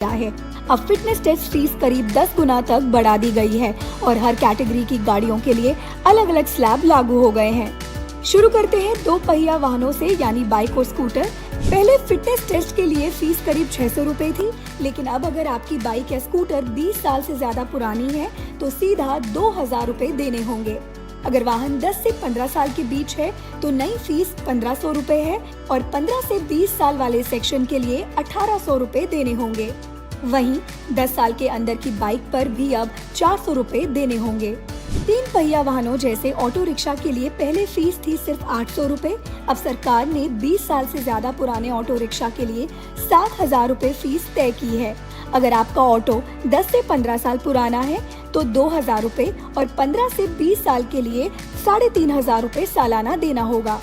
है। अब fitness test fees करीब 10 गुना तक बढ़ा दी गई है और हर कैटेगरी की गाड़ियों के लिए अलग अलग स्लैब लागू हो गए हैं। शुरू करते हैं 2 पहिया वाहनों से, यानी बाइक और स्कूटर। पहले फिटनेस टेस्ट के लिए फीस करीब 600 रुपए थी, लेकिन अब अगर आपकी बाइक या स्कूटर 20 साल से ज्यादा पुरानी है तो सीधा 2000 रुपए देने होंगे। अगर वाहन 10 से 15 साल के बीच है तो नई फीस 1500 रुपए है और 15 से 20 साल वाले सेक्शन के लिए 1800 रुपए देने होंगे। वहीं 10 साल के अंदर की बाइक पर भी अब 400 रुपए देने होंगे। 3 पहिया वाहनों जैसे ऑटो रिक्शा के लिए पहले फीस थी सिर्फ 800 रुपए। अब सरकार ने 20 साल से ज्यादा पुराने ऑटो रिक्शा के लिए 7000 रुपए फीस तय की है। अगर आपका ऑटो 10 से 15 साल पुराना है तो 2000 रुपए और 15 से 20 साल के लिए 3500 रुपए सालाना देना होगा।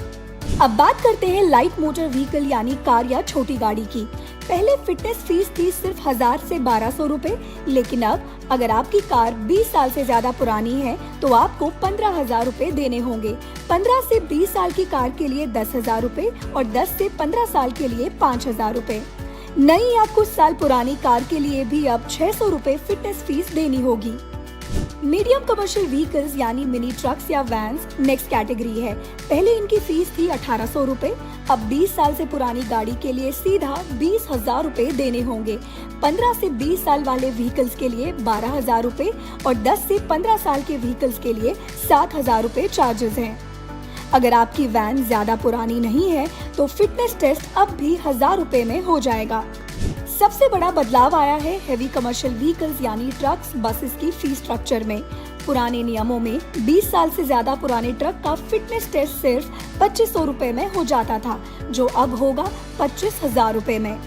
अब बात करते हैं लाइट मोटर व्हीकल यानी कार या छोटी गाड़ी की। पहले फिटनेस फीस थी सिर्फ 1000 से 1200 रुपए, लेकिन अब अगर आपकी कार 20 साल से ज्यादा पुरानी है तो आपको 15000 रुपए देने होंगे। 15 से 20 साल की कार के लिए 10,000 रुपए और 10 से 15 साल के लिए 5000 रुपए। नई या कुछ साल पुरानी कार के लिए भी अब 600 रुपए फिटनेस फीस देनी होगी। मीडियम कमर्शियल व्हीकल्स यानी मिनी ट्रक्स या वैन्स नेक्स्ट कैटेगरी है। पहले इनकी फीस थी 1800 रुपए। अब 20 साल से पुरानी गाड़ी के लिए सीधा 20,000 रुपए देने होंगे। 15 से 20 साल वाले व्हीकल्स के लिए 12,000 रुपए और 10 से 15 साल के व्हीकल्स के लिए 7,000 रुपए चार्जेस हैं। अगर आपकी वैन ज्यादा पुरानी नहीं है तो फिटनेस टेस्ट अब भी 1000 रुपए में हो जाएगा। सबसे बड़ा बदलाव आया है हेवी कमर्शियल व्हीकल्स यानी ट्रक्स बसेस की फीस स्ट्रक्चर में। पुराने नियमों में 20 साल से ज्यादा पुराने ट्रक का फिटनेस टेस्ट सिर्फ 2500 रुपए में हो जाता था, जो अब होगा 25,000 रुपए में।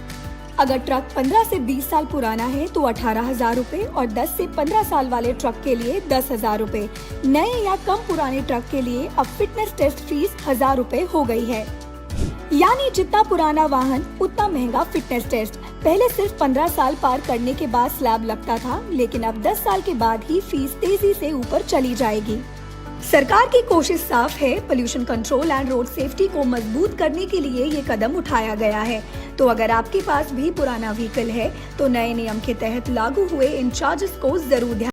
अगर ट्रक 15 से 20 साल पुराना है तो 18,000 रुपए और 10 से 15 साल वाले ट्रक के लिए 10,000 रुपए। नए या कम पुराने ट्रक के लिए अब फिटनेस टेस्ट फीस 1000 रुपए हो गई है। यानी जितना पुराना वाहन उतना महंगा फिटनेस टेस्ट। पहले सिर्फ 15 साल पार करने के बाद स्लैब लगता था, लेकिन अब 10 साल के बाद ही फीस तेजी से ऊपर चली जाएगी। सरकार की कोशिश साफ है, pollution control and road safety को मजबूत करने के लिए ये कदम उठाया गया है। तो अगर आपके पास भी पुराना व्हीकल है तो नए नियम के तहत लागू हुए इन चार्जेस को जरूर ध्यान